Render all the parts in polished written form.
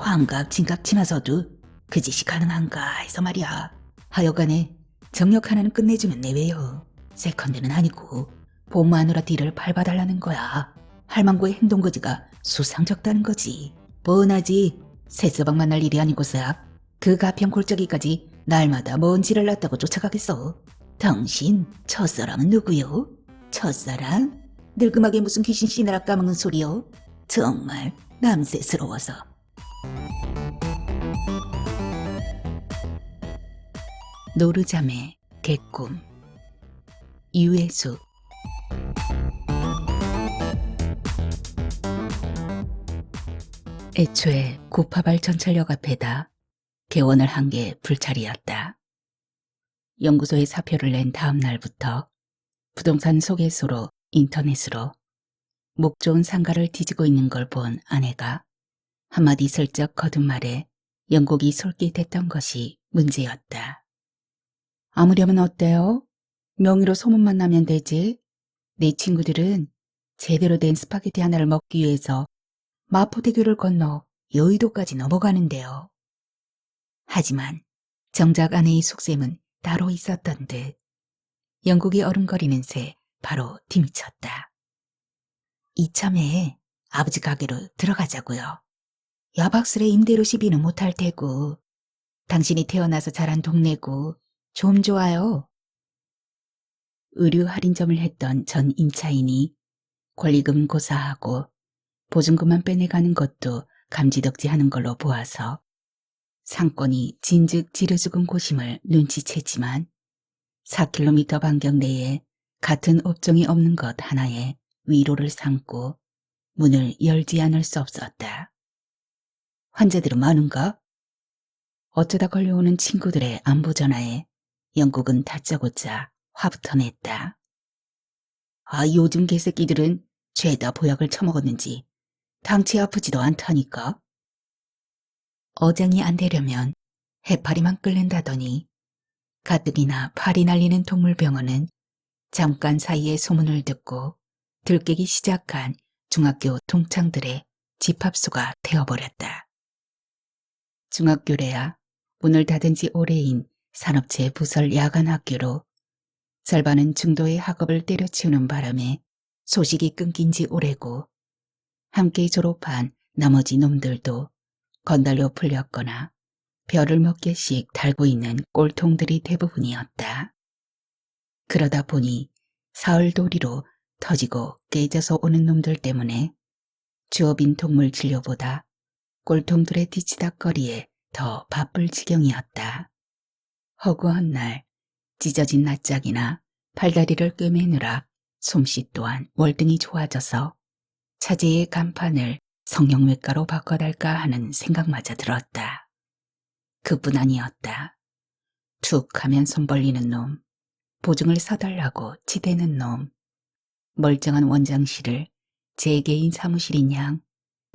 환갑 진갑 치마서도 그 짓이 가능한가 해서 말이야. 하여간에 정력 하나는 끝내주면 내외요. 세컨드는 아니고 보마누라 뒤를 밟아달라는 거야. 할망구의 행동거지가 수상쩍다는 거지. 뻔하지. 새서방 만날 일이 아니고서야 그 가평 골짜기까지 날마다 먼 지를 놨다고 쫓아가겠어. 당신 첫사랑은 누구요? 첫사랑? 늙음하게 무슨 귀신 씨나라 까먹는 소리요? 정말 남새스러워서. 노르자매 개꿈 유해수. 애초에 구파발 전철역 앞에다 개원을 한 게 불찰이었다. 연구소에 사표를 낸 다음 날부터 부동산 소개소로 인터넷으로 목 좋은 상가를 뒤지고 있는 걸 본 아내가 한마디 슬쩍 거둔 말에 영곡이 솔깃했던 것이 문제였다. 아무려면 어때요? 명의로 소문만 나면 되지. 내 친구들은 제대로 된 스파게티 하나를 먹기 위해서 마포대교를 건너 여의도까지 넘어가는데요. 하지만 정작 아내의 속셈은 따로 있었던 듯. 영국이 어른거리는 새 바로 뒤미쳤다. 이참에 아버지 가게로 들어가자고요. 야박스레 임대료 시비는 못할 테고 당신이 태어나서 자란 동네고 좀 좋아요. 의류 할인점을 했던 전 임차인이 권리금 고사하고 보증금만 빼내가는 것도 감지덕지하는 걸로 보아서 상권이 진즉 지르죽은 곳임을 눈치챘지만 4km 반경 내에 같은 업종이 없는 것 하나에 위로를 삼고 문을 열지 않을 수 없었다. 환자들은 많은가? 어쩌다 걸려오는 친구들의 안부 전화에 영국은 다짜고짜 화부터 냈다. 아, 요즘 개새끼들은 죄다 보약을 처먹었는지 당치 아프지도 않다니까. 어장이 안 되려면 해파리만 끓는다더니 가뜩이나 팔이 날리는 동물병원은 잠깐 사이에 소문을 듣고 들깨기 시작한 중학교 동창들의 집합소가 되어버렸다. 중학교래야 문을 닫은 지 오래인 산업체 부설 야간학교로 절반은 중도의 학업을 때려치우는 바람에 소식이 끊긴 지 오래고 함께 졸업한 나머지 놈들도 건달로 풀렸거나 별을 몇 개씩 달고 있는 꼴통들이 대부분이었다. 그러다 보니 사흘도리로 터지고 깨져서 오는 놈들 때문에 주업인 동물 진료보다 꼴통들의 뒤치다거리에 더 바쁠 지경이었다. 허구한 날 찢어진 낯짝이나 팔다리를 꿰매느라 솜씨 또한 월등히 좋아져서 차제의 간판을 성형외과로 바꿔달까 하는 생각마저 들었다. 그뿐 아니었다. 툭 하면 손 벌리는 놈, 보증을 서달라고 치대는 놈, 멀쩡한 원장실을 제 개인 사무실인 양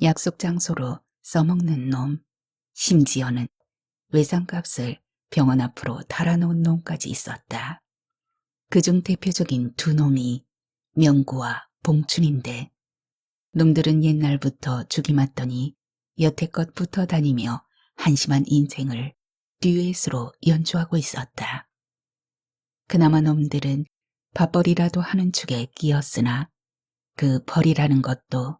약속 장소로 써먹는 놈, 심지어는 외상값을 병원 앞으로 달아놓은 놈까지 있었다. 그중 대표적인 두 놈이 명구와 봉춘인데 놈들은 옛날부터 죽이 맞더니 여태껏 붙어 다니며 한심한 인생을 듀엣으로 연주하고 있었다. 그나마 놈들은 밥벌이라도 하는 축에 끼었으나 그 벌이라는 것도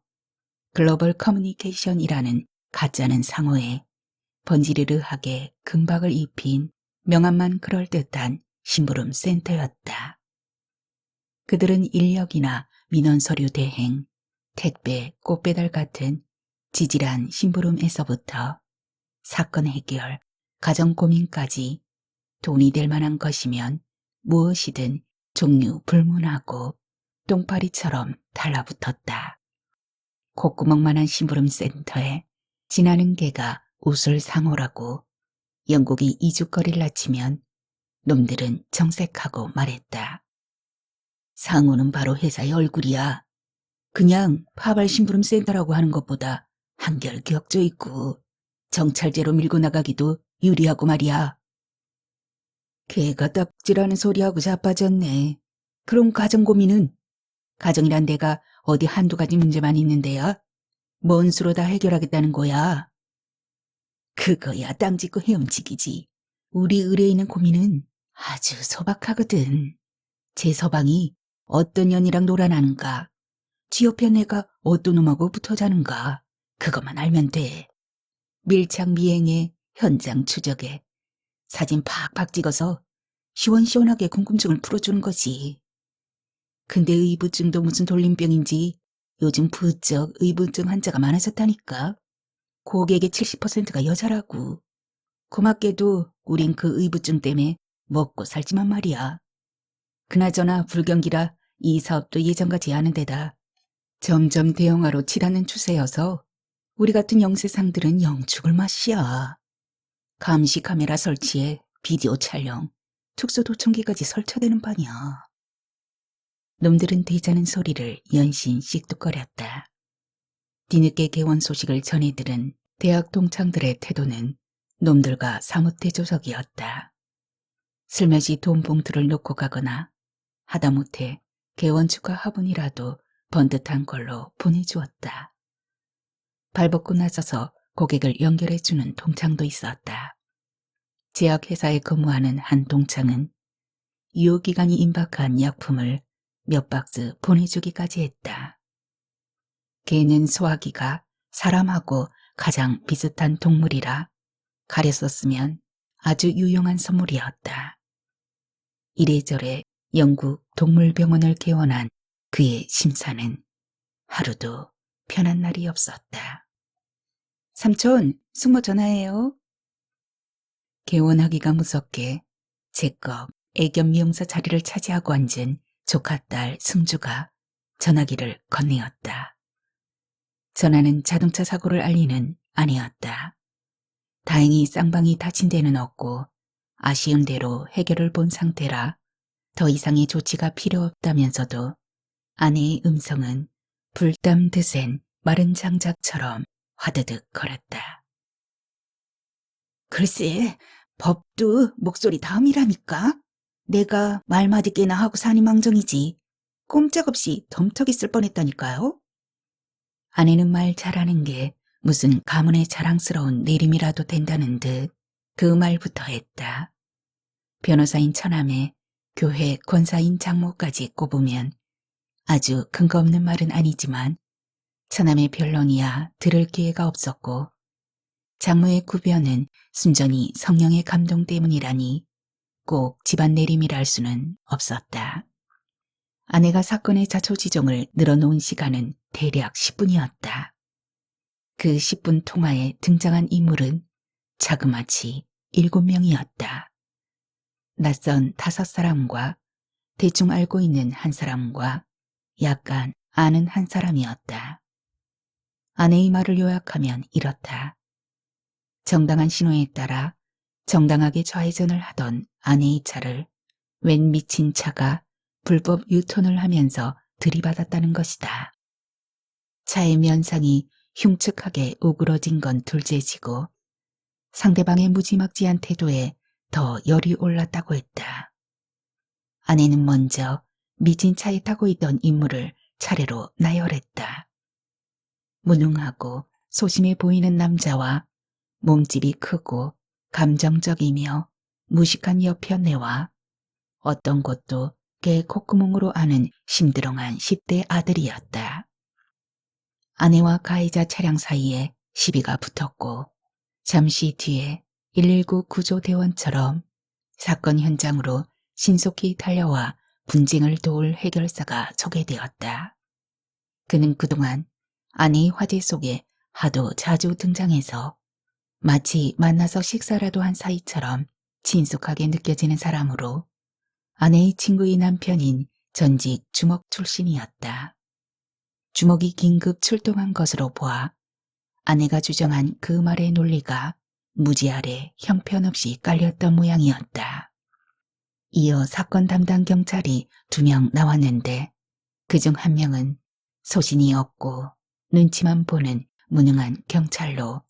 글로벌 커뮤니케이션이라는 가짜는 상호에 번지르르하게 금박을 입힌 명함만 그럴듯한 심부름 센터였다. 그들은 인력이나 민원서류 대행, 택배, 꽃배달 같은 지질한 심부름에서부터 사건 해결, 가정 고민까지 돈이 될 만한 것이면 무엇이든 종류 불문하고 똥파리처럼 달라붙었다. 콧구멍만한 심부름 센터에 지나는 개가 웃을 상호라고 영국이 이죽거리를 낮추면 놈들은 정색하고 말했다. 상호는 바로 회사의 얼굴이야. 그냥 파발 심부름 센터라고 하는 것보다 한결 격조 있고 정찰제로 밀고 나가기도 유리하고 말이야. 개가 딱지라는 소리하고 자빠졌네. 그럼 가정 고민은? 가정이란 데가 어디 한두 가지 문제만 있는데야? 뭔 수로 다 해결하겠다는 거야? 그거야 땅 짓고 헤엄치기지. 우리 의뢰인은 고민은 아주 소박하거든. 제 서방이 어떤 년이랑 놀아나는가, 지 옆에 내가 어떤 놈하고 붙어 자는가, 그것만 알면 돼. 밀착 미행에 현장 추적에 사진 팍팍 찍어서 시원시원하게 궁금증을 풀어주는 거지. 근데 의부증도 무슨 돌림병인지 요즘 부쩍 의부증 환자가 많아졌다니까. 고객의 70%가 여자라고. 고맙게도 우린 그 의부증 때문에 먹고 살지만 말이야. 그나저나 불경기라 이 사업도 예전같지 않은 데다 점점 대형화로 치닫는 추세여서 우리 같은 영세상들은 영 죽을 맛이야. 감시 카메라 설치에 비디오 촬영, 특수도청기까지 설치되는 판이야. 놈들은 대자는 소리를 연신 씩뚝거렸다. 뒤늦게 개원 소식을 전해들은 대학 동창들의 태도는 놈들과 사뭇 대조적이었다. 슬며시 돈 봉투를 놓고 가거나 하다못해 개원 축하 화분이라도 번듯한 걸로 보내주었다. 발벗고 나서서 고객을 연결해주는 동창도 있었다. 제약회사에 근무하는 한 동창은 유효기간이 임박한 약품을 몇 박스 보내주기까지 했다. 개는 소화기가 사람하고 가장 비슷한 동물이라 가렸었으면 아주 유용한 선물이었다. 이래저래 영국 동물병원을 개원한 그의 심사는 하루도 편한 날이 없었다. 삼촌, 숙모 전화해요. 개원하기가 무섭게 제껏 애견 미용사 자리를 차지하고 앉은 조카딸 승주가 전화기를 건네었다. 전화는 자동차 사고를 알리는 아내였다. 다행히 쌍방이 다친 데는 없고 아쉬운 대로 해결을 본 상태라 더 이상의 조치가 필요 없다면서도 아내의 음성은 불담 드센 마른 장작처럼 화드득 거렸다. 글쎄, 법도 목소리 다음이라니까. 내가 말마디 깨나 하고 사니 망정이지. 꼼짝없이 덤터기 쓸 뻔했다니까요. 아내는 말 잘하는 게 무슨 가문의 자랑스러운 내림이라도 된다는 듯 그 말부터 했다. 변호사인 처남에 교회 권사인 장모까지 꼽으면 아주 근거 없는 말은 아니지만 처남의 변론이야 들을 기회가 없었고 장모의 구변은 순전히 성령의 감동 때문이라니 꼭 집안 내림이라 할 수는 없었다. 아내가 사건의 자초지종을 늘어놓은 시간은 대략 10분이었다. 그 10분 통화에 등장한 인물은 자그마치 7명이었다. 낯선 5사람과 대충 알고 있는 한 사람과 약간 아는 한 사람이었다. 아내의 말을 요약하면 이렇다. 정당한 신호에 따라 정당하게 좌회전을 하던 아내의 차를 웬 미친 차가 불법 유턴을 하면서 들이받았다는 것이다. 차의 면상이 흉측하게 오그러진 건 둘째치고 상대방의 무지막지한 태도에 더 열이 올랐다고 했다. 아내는 먼저 미친 차에 타고 있던 인물을 차례로 나열했다. 무능하고 소심해 보이는 남자와 몸집이 크고 감정적이며 무식한 여편네와 어떤 것도 개 콧구멍으로 아는 심드렁한 10대 아들이었다. 아내와 가해자 차량 사이에 시비가 붙었고 잠시 뒤에 119 구조대원처럼 사건 현장으로 신속히 달려와 분쟁을 도울 해결사가 소개되었다. 그는 그동안 아내의 화제 속에 하도 자주 등장해서 마치 만나서 식사라도 한 사이처럼 친숙하게 느껴지는 사람으로 아내의 친구의 남편인 전직 주먹 출신이었다. 주먹이 긴급 출동한 것으로 보아 아내가 주장한 그 말의 논리가 무지 아래 형편없이 깔렸던 모양이었다. 이어 사건 담당 경찰이 2명 나왔는데 그중 한 명은 소신이 없고 눈치만 보는 무능한 경찰로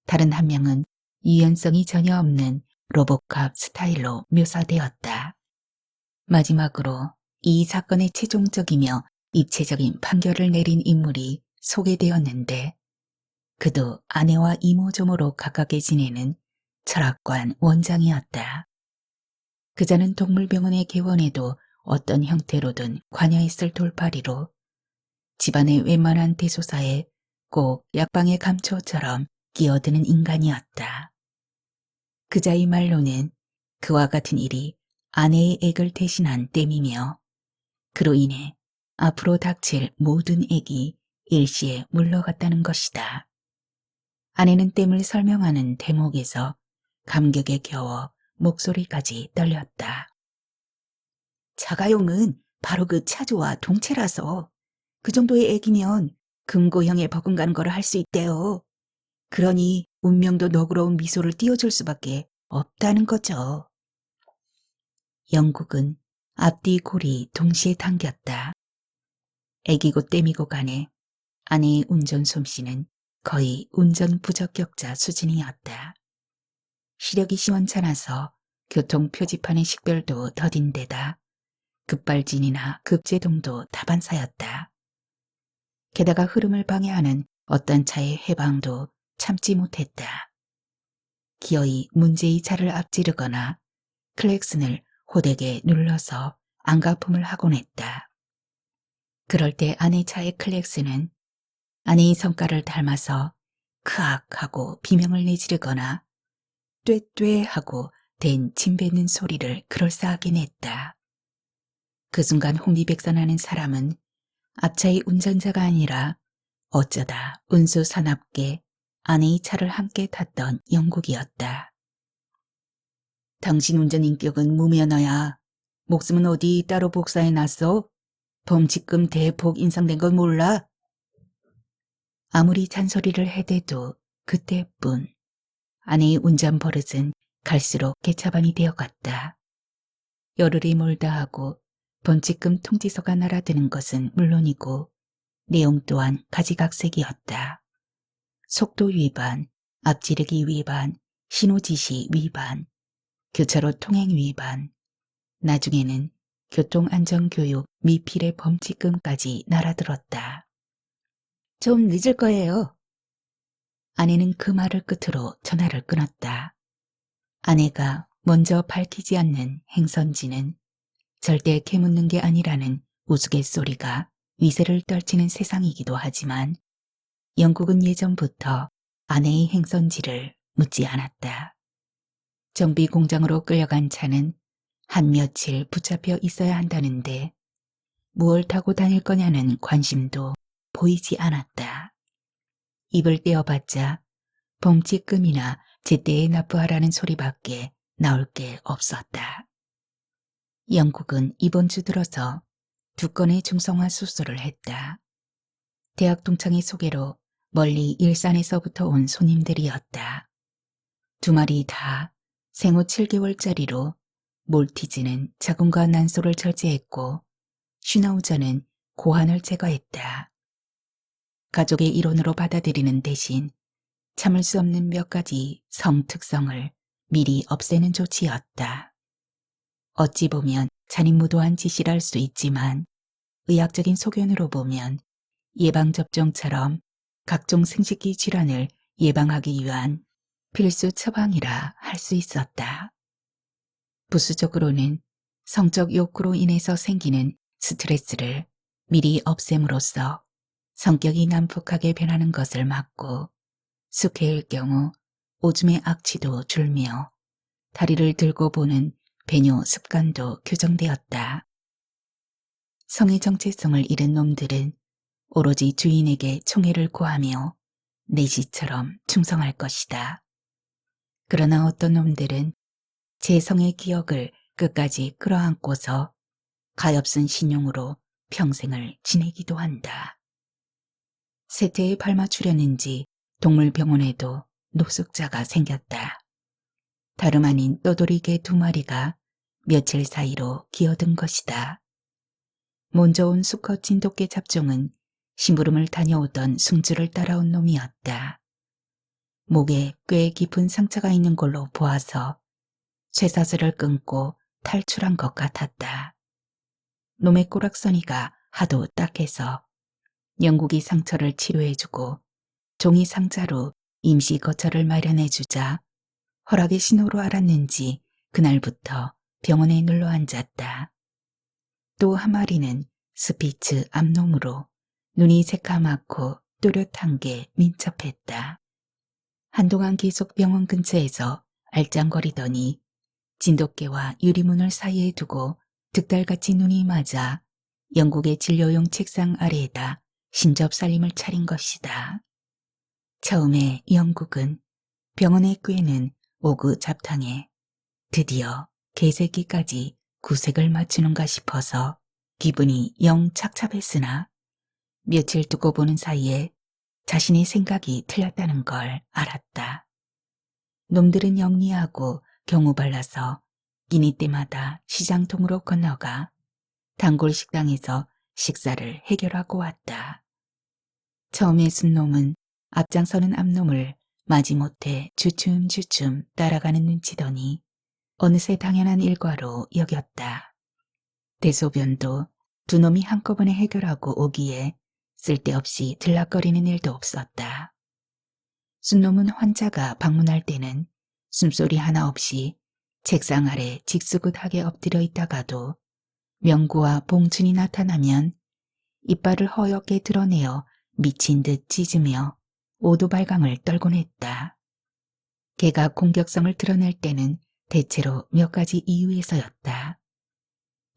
다른 한 명은 유연성이 전혀 없는 로봇캅 스타일로 묘사되었다. 마지막으로 이 사건의 최종적이며 입체적인 판결을 내린 인물이 소개되었는데 그도 아내와 이모저모로 가깝게 지내는 철학관 원장이었다. 그자는 동물병원의 개원에도 어떤 형태로든 관여했을 돌팔이로 집안의 웬만한 대소사에 꼭 약방의 감초처럼 끼어드는 인간이었다. 그자의 말로는 그와 같은 일이 아내의 액을 대신한 땜이며 그로 인해 앞으로 닥칠 모든 액이 일시에 물러갔다는 것이다. 아내는 땜을 설명하는 대목에서 감격에 겨워 목소리까지 떨렸다. 자가용은 바로 그 차주와 동체라서 그 정도의 액이면 금고형에 버금가는 거를 할 수 있대요. 그러니 운명도 너그러운 미소를 띄워줄 수밖에 없다는 거죠. 영국은 앞뒤 골이 동시에 당겼다. 애기고 땜이고 간에 아내의 운전 솜씨는 거의 운전 부적격자 수준이었다. 시력이 시원찮아서 교통 표지판의 식별도 더딘 데다 급발진이나 급제동도 다반사였다. 게다가 흐름을 방해하는 어떤 차의 해방도 참지 못했다. 기어이 문제의 차를 앞지르거나 클렉슨을 호되게 눌러서 안가품을 하곤 했다. 그럴 때 아내 차의 클렉슨은 아내의 성깔을 닮아서 크악 하고 비명을 내지르거나 twetwe 하고 댄 침 뱉는 소리를 그럴싸하게 냈다. 그 순간 혼비백산하는 사람은 앞차의 운전자가 아니라 어쩌다 운수 사납게 아내의 차를 함께 탔던 영국이었다. 당신 운전 인격은 무면허야. 목숨은 어디 따로 복사해 놨어? 범칙금 대폭 인상된 건 몰라? 아무리 잔소리를 해대도 그때뿐 아내의 운전 버릇은 갈수록 개차반이 되어갔다. 열흘이 몰다 하고 범칙금 통지서가 날아드는 것은 물론이고 내용 또한 가지각색이었다. 속도 위반, 앞지르기 위반, 신호지시 위반, 교차로 통행 위반, 나중에는 교통안전교육 미필의 범칙금까지 날아들었다. 좀 늦을 거예요. 아내는 그 말을 끝으로 전화를 끊었다. 아내가 먼저 밝히지 않는 행선지는 절대 캐묻는 게 아니라는 우스갯소리가 위세를 떨치는 세상이기도 하지만 영국은 예전부터 아내의 행선지를 묻지 않았다. 정비 공장으로 끌려간 차는 한 며칠 붙잡혀 있어야 한다는데 무얼 타고 다닐 거냐는 관심도 보이지 않았다. 입을 떼어봤자 범칙금이나 제때에 납부하라는 소리밖에 나올 게 없었다. 영국은 이번 주 들어서 2건의 중성화 수술을 했다. 대학 동창의 소개로 멀리 일산에서부터 온 손님들이었다. 2마리 다 생후 7개월짜리로 몰티즈는 자궁과 난소를 절제했고 슈나우저는 고환을 제거했다. 가족의 일원으로 받아들이는 대신 참을 수 없는 몇 가지 성 특성을 미리 없애는 조치였다. 어찌 보면 잔인무도한 짓이랄 수 있지만 의학적인 소견으로 보면 예방접종처럼 각종 생식기 질환을 예방하기 위한 필수 처방이라 할 수 있었다. 부수적으로는 성적 욕구로 인해서 생기는 스트레스를 미리 없앰으로써 성격이 난폭하게 변하는 것을 막고 숙회일 경우 오줌의 악취도 줄며 다리를 들고 보는 배뇨 습관도 교정되었다. 성의 정체성을 잃은 놈들은 오로지 주인에게 총애를 구하며 내시처럼 충성할 것이다. 그러나 어떤 놈들은 제 성의 기억을 끝까지 끌어안고서 가엾은 신용으로 평생을 지내기도 한다. 세태에 발맞추려는지 동물병원에도 노숙자가 생겼다. 다름 아닌 떠돌이개 2마리가 며칠 사이로 기어든 것이다. 먼저 온 수컷 진돗개 잡종은 심부름을 다녀오던 승주를 따라온 놈이었다. 목에 꽤 깊은 상처가 있는 걸로 보아서 쇠사슬을 끊고 탈출한 것 같았다. 놈의 꼬락서니가 하도 딱해서 영국이 상처를 치료해주고 종이 상자로 임시 거처를 마련해주자 허락의 신호로 알았는지 그날부터 병원에 눌러 앉았다. 또 한 마리는 스피츠 암놈으로 눈이 새까맣고 또렷한 게 민첩했다. 한동안 계속 병원 근처에서 알짱거리더니 진돗개와 유리문을 사이에 두고 득달같이 눈이 맞아 영국의 진료용 책상 아래에다 신접살림을 차린 것이다. 처음에 영국은 병원의 꾀는 오구 잡탕에 드디어 개새끼까지 구색을 맞추는가 싶어서 기분이 영 착잡했으나 며칠 두고 보는 사이에 자신의 생각이 틀렸다는 걸 알았다. 놈들은 영리하고 경우발라서 끼니 때마다 시장통으로 건너가 단골 식당에서 식사를 해결하고 왔다. 처음에 순놈은 앞장서는 앞놈을 마지못해 주춤주춤 따라가는 눈치더니 어느새 당연한 일과로 여겼다. 대소변도 두 놈이 한꺼번에 해결하고 오기에 쓸데없이 들락거리는 일도 없었다. 순놈은 환자가 방문할 때는 숨소리 하나 없이 책상 아래 직수긋하게 엎드려 있다가도 명구와 봉춘이 나타나면 이빨을 허옇게 드러내어 미친 듯 짖으며 오도발광을 떨곤 했다. 개가 공격성을 드러낼 때는 대체로 몇 가지 이유에서였다.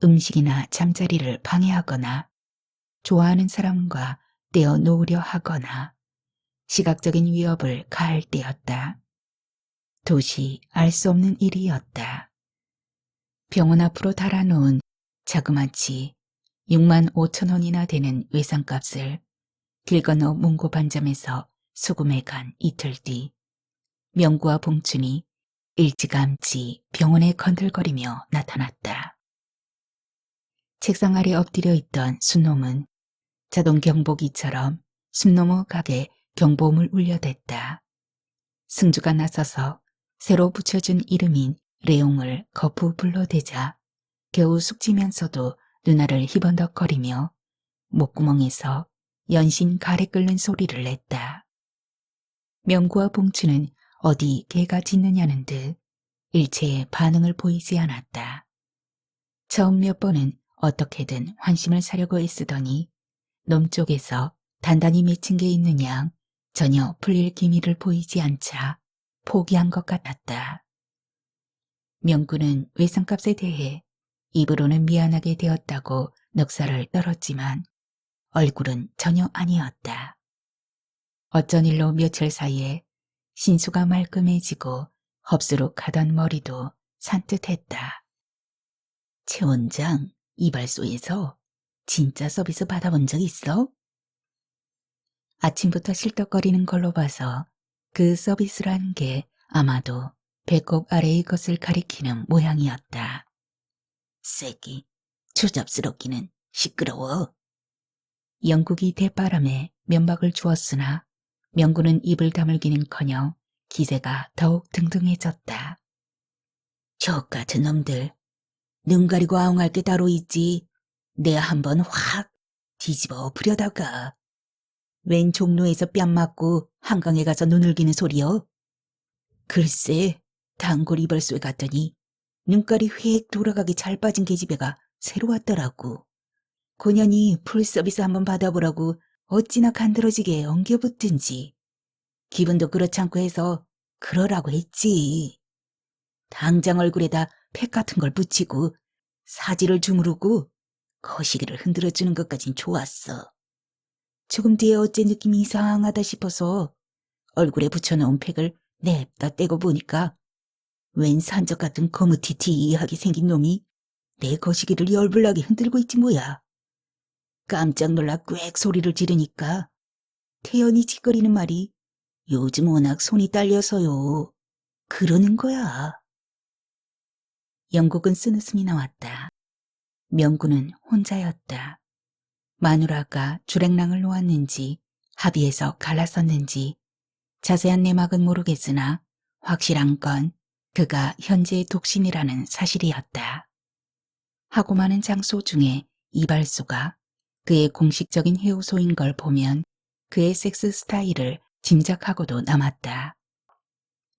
음식이나 잠자리를 방해하거나 좋아하는 사람과 떼어 놓으려 하거나 시각적인 위협을 가할 때였다. 도시 알 수 없는 일이었다. 병원 앞으로 달아놓은 자그마치 6만 5천 원이나 되는 외상값을 길 건너 문고 반점에서 수금해 간 이틀 뒤 명구와 봉춘이 일찌감치 병원에 건들거리며 나타났다. 책상 아래 엎드려 있던 순놈은 자동 경보기처럼 숨 넘어가게 경보음을 울려댔다. 승주가 나서서 새로 붙여준 이름인 레옹을 거푸 불러대자 겨우 숙지면서도 누나를 희번덕거리며 목구멍에서 연신 가래 끓는 소리를 냈다. 명구와 봉추는 어디 개가 짖느냐는 듯 일체의 반응을 보이지 않았다. 처음 몇 번은 어떻게든 환심을 사려고 애쓰더니 놈 쪽에서 단단히 맺힌 게 있는 양 전혀 풀릴 기미를 보이지 않자 포기한 것 같았다. 명구는 외상값에 대해 입으로는 미안하게 되었다고 넉살을 떨었지만 얼굴은 전혀 아니었다. 어쩐 일로 며칠 사이에 신수가 말끔해지고 헙수룩하던 머리도 산뜻했다. 최 원장, 이발소에서 진짜 서비스 받아본 적 있어? 아침부터 실떡거리는 걸로 봐서 그 서비스라는 게 아마도 배꼽 아래의 것을 가리키는 모양이었다. 새끼, 추잡스럽기는 시끄러워. 영국이 대바람에 면박을 주었으나 명구는 입을 다물기는커녕 기세가 더욱 등등해졌다. 저 같은 놈들, 눈 가리고 아웅할 게 따로 있지. 내가 한번 확 뒤집어 부려다가 웬 종로에서 뺨 맞고 한강에 가서 눈을 기는 소리여? 글쎄, 단골 이발소에 갔더니 눈깔이 휙 돌아가게 잘 빠진 계집애가 새로 왔더라고. 고년이 풀서비스 한번 받아보라고 어찌나 간드러지게 엉겨붙든지. 기분도 그렇지 않고 해서 그러라고 했지. 당장 얼굴에다 팩 같은 걸 붙이고 사지를 주무르고 거시기를 흔들어주는 것까진 좋았어. 조금 뒤에 어째 느낌이 이상하다 싶어서 얼굴에 붙여놓은 팩을 냅다 떼고 보니까 웬 산적 같은 거무튀튀하게 생긴 놈이 내 거시기를 열불나게 흔들고 있지 뭐야. 깜짝 놀라 꽥 소리를 지르니까 태연이 짓거리는 말이 요즘 워낙 손이 딸려서요. 그러는 거야. 영국은 쓴웃음이 나왔다. 명구는 혼자였다. 마누라가 주랭랑을 놓았는지 합의해서 갈라섰는지 자세한 내막은 모르겠으나 확실한 건 그가 현재의 독신이라는 사실이었다. 하고 많은 장소 중에 이발소가 그의 공식적인 해우소인 걸 보면 그의 섹스 스타일을 짐작하고도 남았다.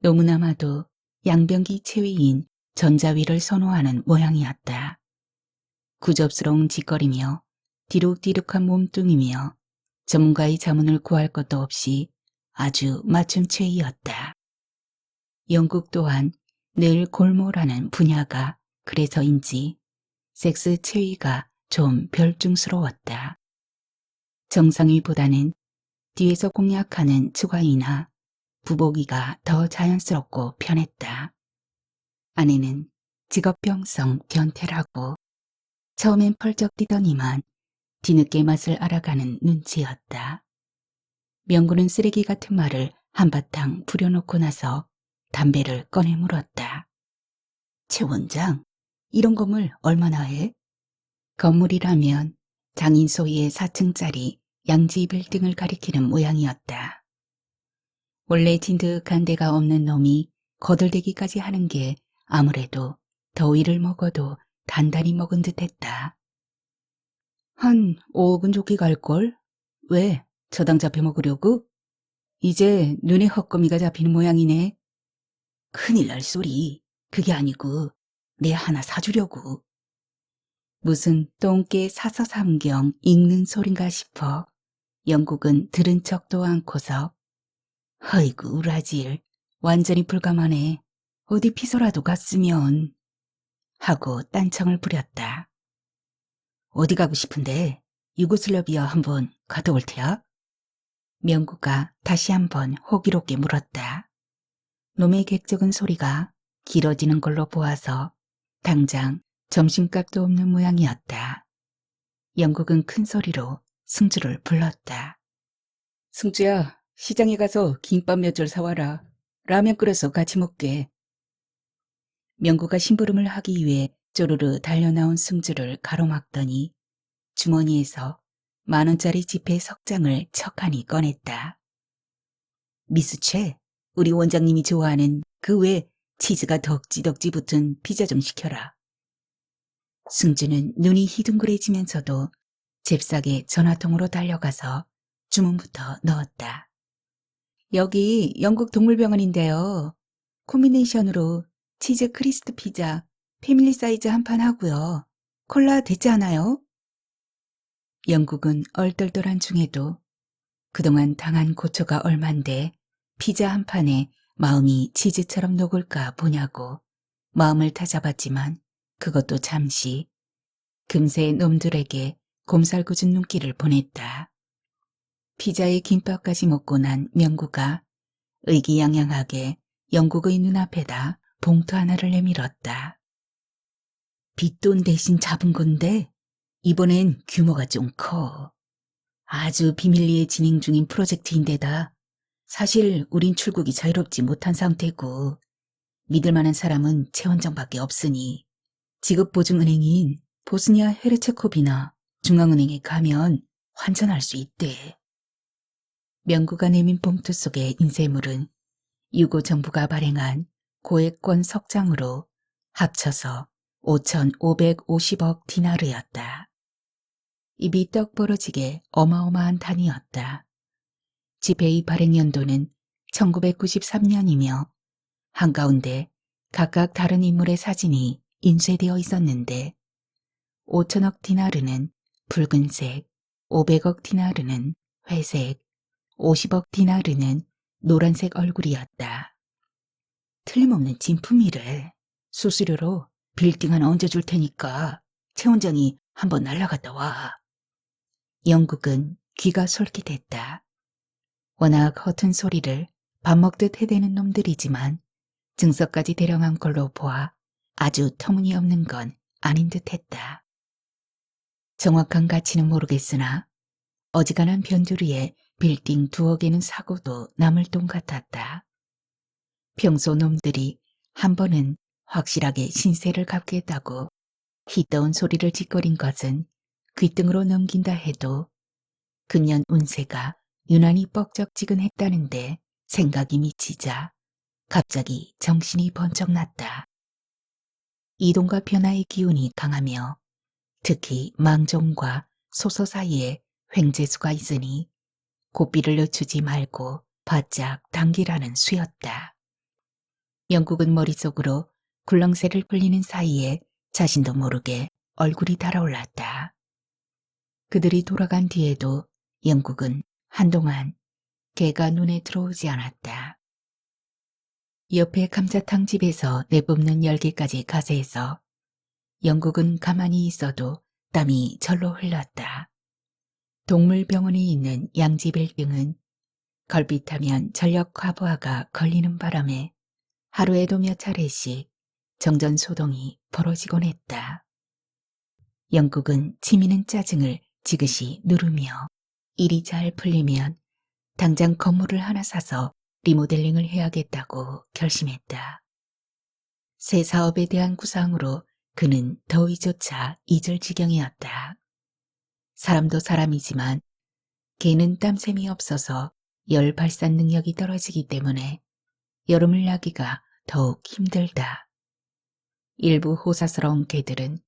너무나마도 양변기 체위인 전자위를 선호하는 모양이었다. 구접스러운 짓거리며 디룩디룩한 몸뚱이며 전문가의 자문을 구할 것도 없이 아주 맞춤 체위였다. 영국 또한 늘 골몰하는 분야가 그래서인지 섹스 체위가 좀 별중스러웠다. 정상위보다는 뒤에서 공략하는 추가이나 부보기가 더 자연스럽고 편했다. 아내는 직업병성 변태라고 처음엔 펄쩍 뛰더니만 뒤늦게 맛을 알아가는 눈치였다. 명구는 쓰레기 같은 말을 한바탕 부려놓고 나서 담배를 꺼내 물었다. 최 원장, 이런 건물 얼마나 해? 건물이라면 장인 소유의 4층짜리 양지 빌딩을 가리키는 모양이었다. 원래 진득한 데가 없는 놈이 거들대기까지 하는 게 아무래도 더위를 먹어도 단단히 먹은 듯했다. 한 5억은 좋게 갈걸? 왜? 저당 잡혀 먹으려고? 이제 눈에 헛거미가 잡히는 모양이네. 큰일 날 소리. 그게 아니고 내 하나 사주려고. 무슨 똥개 사서삼경 읽는 소린가 싶어 영국은 들은 척도 않고서 허이구 우라질 완전히 불감하네. 어디 피서라도 갔으면 하고 딴청을 부렸다. 어디 가고 싶은데 유고슬라비아 한번 갔다 올 테야? 명구가 다시 한번 호기롭게 물었다. 놈의 객적은 소리가 길어지는 걸로 보아서 당장 점심값도 없는 모양이었다. 영국은 큰 소리로 승주를 불렀다. 승주야, 시장에 가서 김밥 몇 줄 사와라. 라면 끓여서 같이 먹게. 명구가 심부름을 하기 위해 쪼르르 달려나온 승주를 가로막더니 주머니에서 10,000원짜리 지폐 석장을 척하니 꺼냈다. 미수채, 우리 원장님이 좋아하는 그 외 치즈가 덕지덕지 붙은 피자 좀 시켜라. 승주는 눈이 희둥그레지면서도 잽싸게 전화통으로 달려가서 주문부터 넣었다. 여기 영국 동물병원인데요. 코미네이션으로 치즈 크리스트 피자 패밀리 사이즈 한 판 하고요. 콜라 됐지 않아요? 영국은 얼떨떨한 중에도 그동안 당한 고초가 얼만데 피자 한 판에 마음이 치즈처럼 녹을까 보냐고 마음을 다잡았지만 그것도 잠시 금세 놈들에게 곰살궂은 눈길을 보냈다. 피자에 김밥까지 먹고 난 명구가 의기양양하게 영국의 눈앞에다 봉투 하나를 내밀었다. 빚돈 대신 잡은 건데 이번엔 규모가 좀 커. 아주 비밀리에 진행 중인 프로젝트인데다 사실 우린 출국이 자유롭지 못한 상태고 믿을 만한 사람은 최 원장밖에 없으니 지급보증은행인 보스니아 헤르체코비나 중앙은행에 가면 환전할 수 있대. 명구가 내민 봉투 속의 인쇄물은 유고 정부가 발행한 고액권 석장으로 합쳐서 5,550억 디나르였다. 입이 떡 벌어지게 어마어마한 단위였다. 지폐의 발행 연도는 1993년이며 한가운데 각각 다른 인물의 사진이 인쇄되어 있었는데 5천억 디나르는 붉은색, 500억 디나르는 회색, 50억 디나르는 노란색 얼굴이었다. 틀림없는 진품이래. 수수료로 빌딩 하나 얹어줄 테니까 최 원장이 한번 날아갔다 와. 영국은 귀가 솔깃했다. 워낙 허튼 소리를 밥 먹듯 해대는 놈들이지만 증서까지 대령한 걸로 보아 아주 터무니없는 건 아닌 듯했다. 정확한 가치는 모르겠으나 어지간한 변두리에 빌딩 2억에는 사고도 남을 돈 같았다. 평소 놈들이 한 번은 확실하게 신세를 갚겠다고 희떠운 소리를 짓거린 것은 귓등으로 넘긴다 해도 금년 운세가 유난히 뻑적지근했다는데 생각이 미치자 갑자기 정신이 번쩍 났다. 이동과 변화의 기운이 강하며 특히 망종과 소서 사이에 횡재수가 있으니 고삐를 늦추지 말고 바짝 당기라는 수였다. 영국은 머릿속으로 굴렁쇠를 풀리는 사이에 자신도 모르게 얼굴이 달아올랐다. 그들이 돌아간 뒤에도 영국은 한동안 개가 눈에 들어오지 않았다. 옆에 감자탕 집에서 내뿜는 열기까지 가세해서 영국은 가만히 있어도 땀이 절로 흘렀다. 동물병원에 있는 양지 빌딩은 걸핏하면 전력 과부하가 걸리는 바람에 하루에도 몇 차례씩 정전소동이 벌어지곤 했다. 영국은 치미는 짜증을 지그시 누르며 일이 잘 풀리면 당장 건물을 하나 사서 리모델링을 해야겠다고 결심했다. 새 사업에 대한 구상으로 그는 더위조차 잊을 지경이었다. 사람도 사람이지만 개는 땀샘이 없어서 열 발산 능력이 떨어지기 때문에 여름을 나기가 더욱 힘들다. 일부 호사스러운 개들은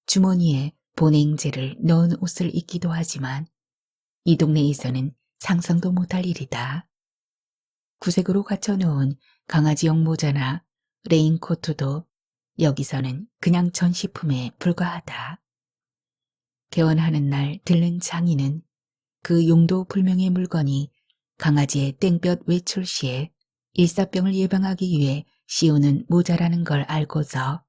주머니에 보냉제를 넣은 옷을 입기도 하지만 이 동네에서는 상상도 못할 일이다. 구색으로 갖춰놓은 강아지용 모자나 레인코트도 여기서는 그냥 전시품에 불과하다. 개원하는 날 들른 장인은 그 용도 불명의 물건이 강아지의 땡볕 외출 시에 일사병을 예방하기 위해 씌우는 모자라는 걸 알고서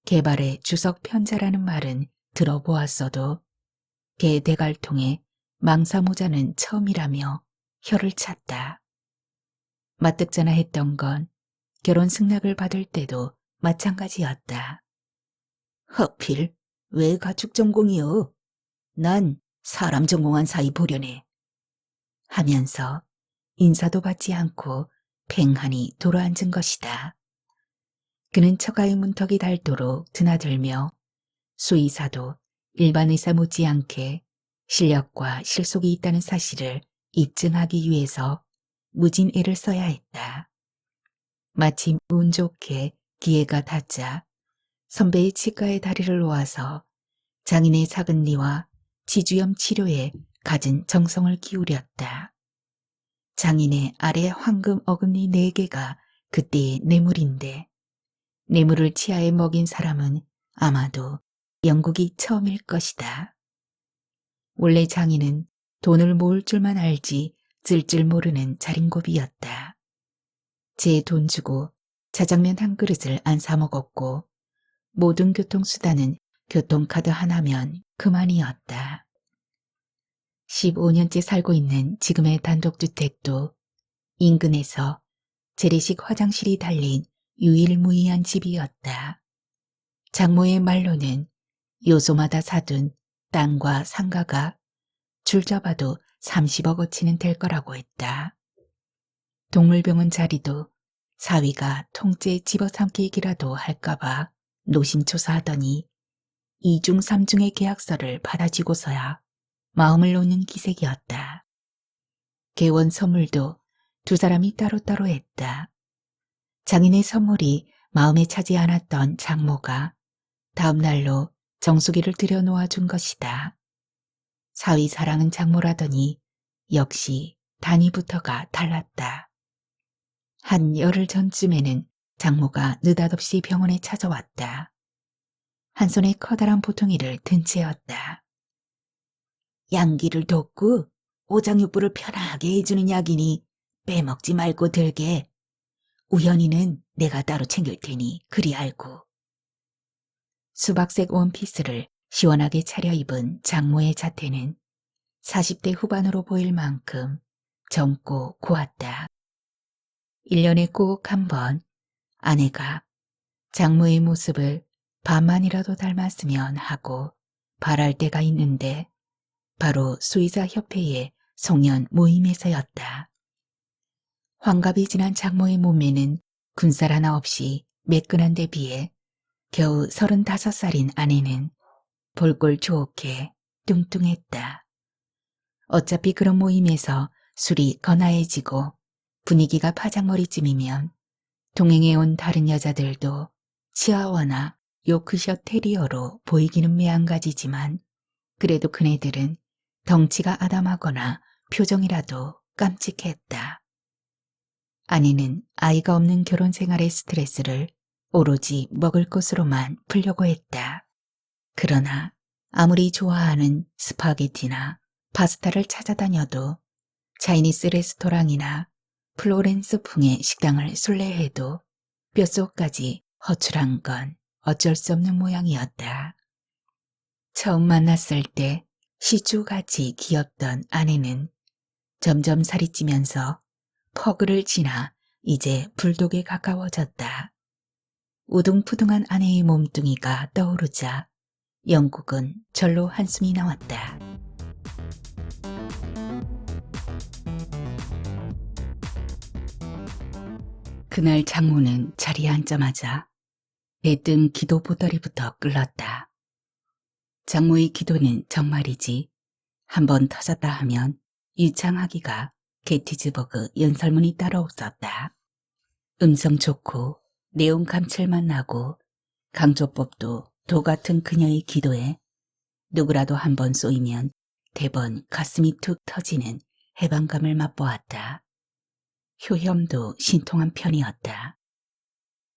개발의 주석 편자라는 말은 들어보았어도 개 대갈통에 망사 모자는 처음이라며 혀를 찼다. 마뜩잖아 했던 건 결혼 승낙을 받을 때도 마찬가지였다. 허필, 왜 가축 전공이요? 난 사람 전공한 사이 보려네. 하면서 인사도 받지 않고 팽하니 돌아앉은 것이다. 그는 처가의 문턱이 닳도록 드나들며 수의사도 일반 의사 못지않게 실력과 실속이 있다는 사실을 입증하기 위해서 무진 애를 써야 했다. 마침 운 좋게 기회가 닿자 선배의 치과에 다리를 놓아서 장인의 사근니와 지주염 치료에 갖은 정성을 기울였다. 장인의 아래 황금 어금니 4개가 그때의 뇌물인데 뇌물을 치아에 먹인 사람은 아마도 영국이 처음일 것이다. 원래 장인은 돈을 모을 줄만 알지 쓸 줄 모르는 자린고비였다. 제 돈 주고 자장면 한 그릇을 안 사 먹었고 모든 교통수단은 교통카드 하나면 그만이었다. 15년째 살고 있는 지금의 단독주택도 인근에서 재래식 화장실이 달린 유일무이한 집이었다. 장모의 말로는 요소마다 사둔 땅과 상가가 줄 잡아도 30억어치는 될 거라고 했다. 동물병원 자리도 사위가 통째 집어삼키기라도 할까봐 노심초사하더니 2중 3중의 계약서를 받아쥐고서야 마음을 놓는 기색이었다. 개원 선물도 2사람이 따로따로 했다. 장인의 선물이 마음에 차지 않았던 장모가 다음 날로 정수기를 들여놓아준 것이다. 사위 사랑은 장모라더니 역시 단위부터가 달랐다. 한 열흘 전쯤에는 장모가 느닷없이 병원에 찾아왔다. 한 손에 커다란 보통이를 든 채였다. 양기를 돋고 오장육부를 편하게 해주는 약이니 빼먹지 말고 들게. 우연히는 내가 따로 챙길 테니 그리 알고. 수박색 원피스를 시원하게 차려입은 장모의 자태는 40대 후반으로 보일 만큼 젊고 고왔다. 1년에 꼭 한 번 아내가 장모의 모습을 반만이라도 닮았으면 하고 바랄 때가 있는데 바로 수의사협회의 송년 모임에서였다. 환갑이 지난 장모의 몸매는 군살 하나 없이 매끈한 데 비해 겨우 35살인 아내는 볼꼴 좋게 뚱뚱했다. 어차피 그런 모임에서 술이 거나해지고 분위기가 파장머리쯤이면 동행해 온 다른 여자들도 치아와나 요크셔 테리어로 보이기는 매한가지지만 그래도 그네들은 덩치가 아담하거나 표정이라도 깜찍했다. 아내는 아이가 없는 결혼 생활의 스트레스를 오로지 먹을 것으로만 풀려고 했다. 그러나 아무리 좋아하는 스파게티나 파스타를 찾아다녀도 차이니스 레스토랑이나 플로렌스풍의 식당을 순례해도 뼛속까지 허출한 건 어쩔 수 없는 모양이었다. 처음 만났을 때 시추같이 귀엽던 아내는 점점 살이 찌면서 퍼그를 지나 이제 불독에 가까워졌다. 우둥푸둥한 아내의 몸뚱이가 떠오르자 영국은 절로 한숨이 나왔다. 그날 장모는 자리에 앉자마자 대뜸 기도 보따리부터 끌렀다. 장모의 기도는 정말이지 한번 터졌다 하면 유창하기가 게티즈버그 연설문이 따로 없었다. 음성 좋고 내용 감칠맛 나고 강조법도 도 같은 그녀의 기도에 누구라도 한번 쏘이면 대번 가슴이 툭 터지는 해방감을 맛보았다. 효염도 신통한 편이었다.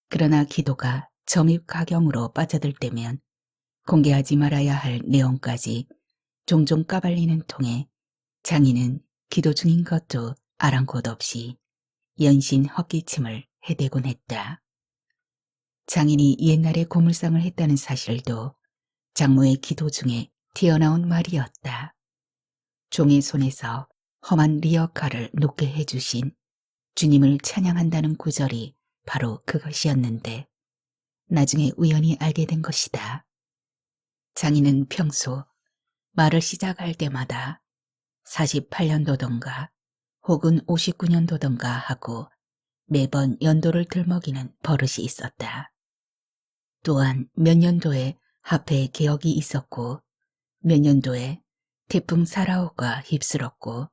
그러나 기도가 점입 가경으로 빠져들 때면 공개하지 말아야 할 내용까지 종종 까발리는 통에 장인은 기도 중인 것도 아랑곳 없이 연신 헛기침을 해대곤 했다. 장인이 옛날에 고물상을 했다는 사실도 장모의 기도 중에 튀어나온 말이었다. 종의 손에서 험한 리어카를 놓게 해주신 주님을 찬양한다는 구절이 바로 그것이었는데 나중에 우연히 알게 된 것이다. 장인은 평소 말을 시작할 때마다 48년도던가 혹은 59년도던가 하고 매번 연도를 들먹이는 버릇이 있었다. 또한 몇 년도에 화폐 개혁이 있었고 몇 년도에 태풍 사라오가 휩쓸었고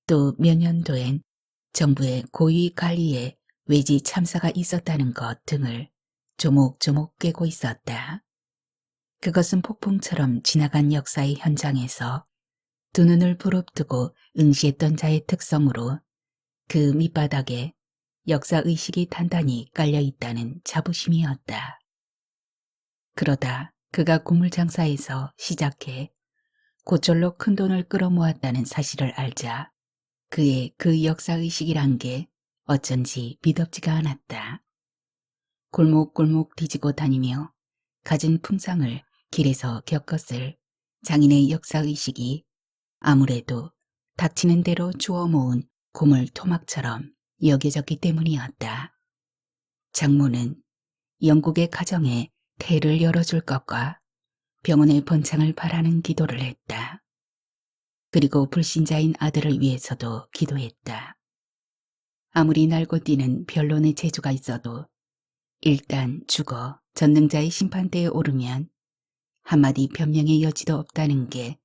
또 몇 년도엔 정부의 고위 관리에 외지 참사가 있었다는 것 등을 조목조목 꿰고 있었다. 그것은 폭풍처럼 지나간 역사의 현장에서 두 눈을 부릅뜨고 응시했던 자의 특성으로 그 밑바닥에 역사의식이 단단히 깔려있다는 자부심이었다. 그러다 그가 고물장사에서 시작해 고철로 큰 돈을 끌어모았다는 사실을 알자 그의 그 역사의식이란 게 어쩐지 믿업지가 않았다. 골목골목 뒤지고 다니며 가진 풍상을 길에서 겪었을 장인의 역사의식이 아무래도 닥치는 대로 주워 모은 고물 토막처럼 여겨졌기 때문이었다. 장모는 영국의 가정에 태를 열어줄 것과 병원의 번창을 바라는 기도를 했다. 그리고 불신자인 아들을 위해서도 기도했다. 아무리 날고 뛰는 변론의 재주가 있어도 일단 죽어 전능자의 심판대에 오르면 한마디 변명의 여지도 없다는 게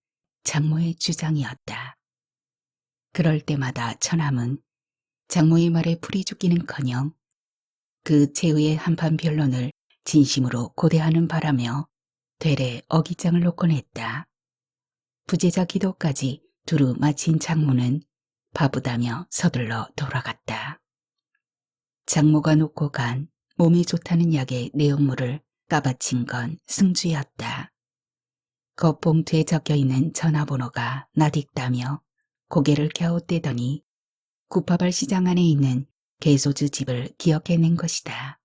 장모의 주장이었다. 그럴 때마다 처남은 장모의 말에 풀이 죽기는커녕 그 최후의 한판 변론을 진심으로 고대하는 바라며 되레 어깃장을 놓곤 했다. 부재자 기도까지 두루 마친 장모는 바쁘다며 서둘러 돌아갔다. 장모가 놓고 간 몸에 좋다는 약의 내용물을 까바친 건 승주였다. 겉봉투에 적혀있는 전화번호가 낯익다며 고개를 갸웃대더니 구파발 시장 안에 있는 개소주 집을 기억해낸 것이다.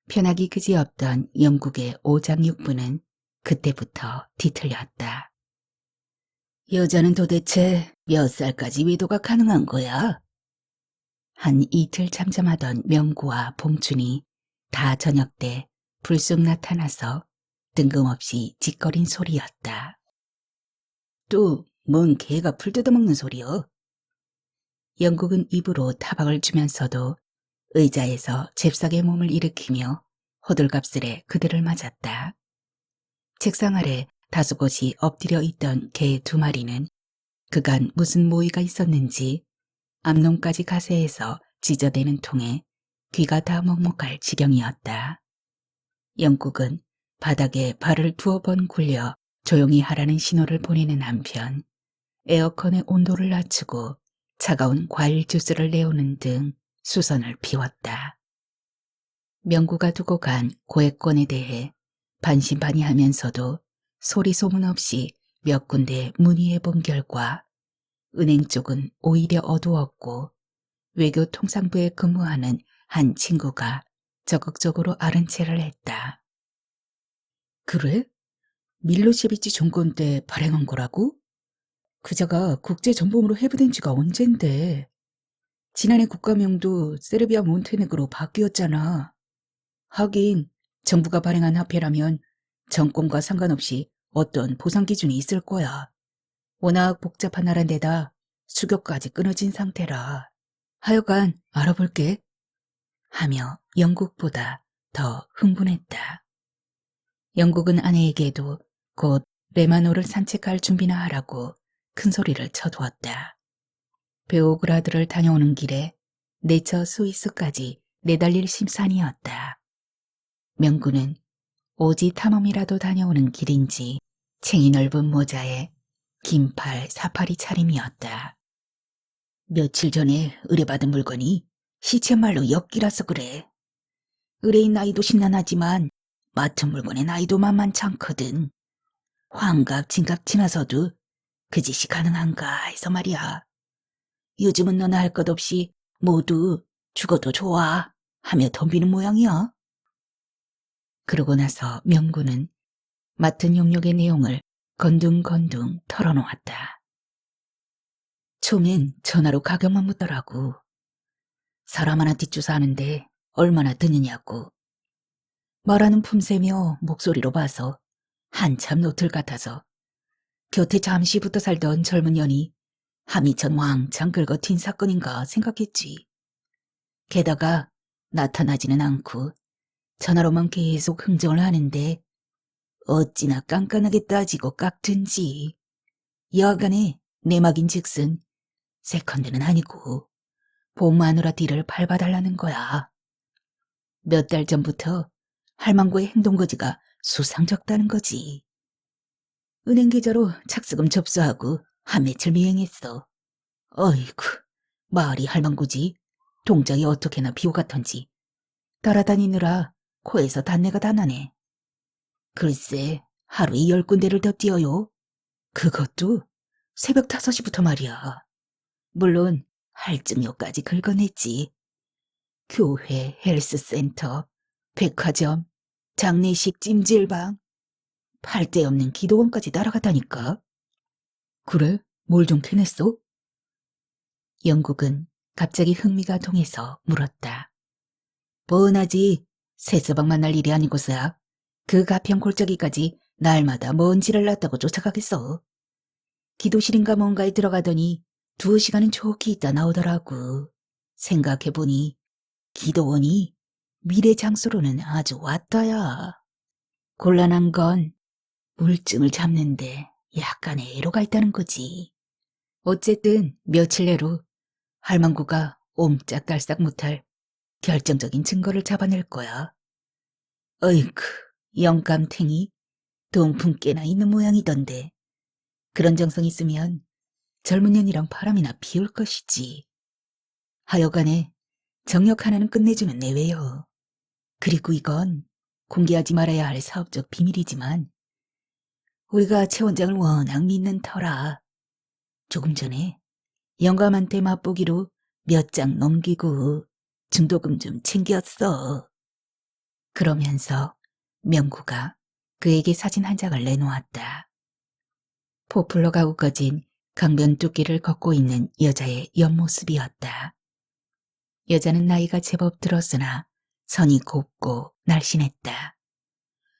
편하기 그지없던 영국의 오장육부는 그때부터 뒤틀렸다. 여자는 도대체 몇 살까지 위도가 가능한 거야? 한 이틀 잠잠하던 명구와 봉춘이 다 저녁 때 불쑥 나타나서 뜬금없이 짓거린 소리였다. 또 뭔 개가 풀 뜯어먹는 소리여? 영국은 입으로 타박을 주면서도 의자에서 잽싸게 몸을 일으키며 호들갑스레 그들을 맞았다. 책상 아래 다소 곳이 엎드려 있던 개 두 마리는 그간 무슨 모의가 있었는지 앞놈까지 가세해서 찢어대는 통에 귀가 다 먹먹할 지경이었다. 영국은 바닥에 발을 두어 번 굴려 조용히 하라는 신호를 보내는 한편 에어컨의 온도를 낮추고 차가운 과일 주스를 내오는 등 수선을 피웠다. 명구가 두고 간 고액권에 대해 반신반의하면서도 소리 소문 없이 몇 군데 문의해 본 결과 은행 쪽은 오히려 어두웠고 외교통상부에 근무하는 한 친구가 적극적으로 아른 체를 했다. 그래? 밀로세비치 정권 때 발행한 거라고? 그자가 국제전범으로 해부된 지가 언젠데. 지난해 국가명도 세르비아 몬테네그로 바뀌었잖아. 하긴 정부가 발행한 화폐라면 정권과 상관없이 어떤 보상 기준이 있을 거야. 워낙 복잡한 나라인데다 수교까지 끊어진 상태라. 하여간 알아볼게. 하며 영국보다 더 흥분했다. 영국은 아내에게도 곧 레마노를 산책할 준비나 하라고 큰 소리를 쳐두었다. 베오그라드를 다녀오는 길에 내처 스위스까지 내달릴 심산이었다. 명구는 오지 탐험이라도 다녀오는 길인지 챙이 넓은 모자에 긴팔 사파리 차림이었다. 며칠 전에 의뢰받은 물건이 시쳇말로 엮이라서 그래. 의뢰인 나이도 심란하지만 맡은 물건의 나이도 만만치 않거든. 환갑 진갑 지나서도 그 짓이 가능한가 해서 말이야. 요즘은 너나 할 것 없이 모두 죽어도 좋아 하며 덤비는 모양이야. 그러고 나서 명구는 맡은 용역의 내용을 건둥건둥 털어놓았다. 처음엔 전화로 가격만 묻더라고. 사람 하나 뒷조사하는데 얼마나 드느냐고. 말하는 품새며 목소리로 봐서 한참 노틀 같아서 곁에 잠시 붙어 살던 젊은 년이 함이천 왕창 긁어 튄 사건인가 생각했지. 게다가 나타나지는 않고 전화로만 계속 흥정을 하는데 어찌나 깐깐하게 따지고 깎든지. 여하간에 내막인 즉슨 세컨드는 아니고 본 마누라 뒤를 밟아달라는 거야. 몇 달 전부터 할망구의 행동거지가 수상쩍다는 거지. 은행 계좌로 착수금 접수하고 한 며칠 미행했어. 어이구, 마을이 할망구지. 동작이 어떻게나 비호 같던지 따라다니느라 코에서 단내가 다 나네. 글쎄, 하루에 10군데를 더 뛰어요. 그것도 새벽 5시부터 말이야. 물론 할증료까지 긁어냈지. 교회, 헬스센터, 백화점, 장례식 찜질방, 팔 데 없는 기도원까지 날아가다니까. 그래? 뭘 좀 캐냈어? 영국은 갑자기 흥미가 동해서 물었다. 뻔하지. 세서방 만날 일이 아니고서야 그 가평 골짜기까지 날마다 먼지를 놨다고 쫓아가겠어. 기도실인가 뭔가에 들어가더니 2시간은 좋게 있다 나오더라고. 생각해보니 기도원이 미래 장소로는 아주 왔다야. 곤란한 건 물증을 잡는데 약간의 애로가 있다는 거지. 어쨌든 며칠 내로 할망구가 옴짝달싹 못할 결정적인 증거를 잡아낼 거야. 어이쿠, 영감탱이 동풍 깨나 있는 모양이던데. 그런 정성 있으면 젊은 년이랑 바람이나 피울 것이지. 하여간에 정력 하나는 끝내주면 내외요. 그리고 이건 공개하지 말아야 할 사업적 비밀이지만 우리가 최 원장을 워낙 믿는 터라 조금 전에 영감한테 맛보기로 몇 장 넘기고 중도금 좀 챙겼어. 그러면서 명구가 그에게 사진 한 장을 내놓았다. 포플러가 우거진 강변 뚝길을 걷고 있는 여자의 옆모습이었다. 여자는 나이가 제법 들었으나 선이 곱고 날씬했다.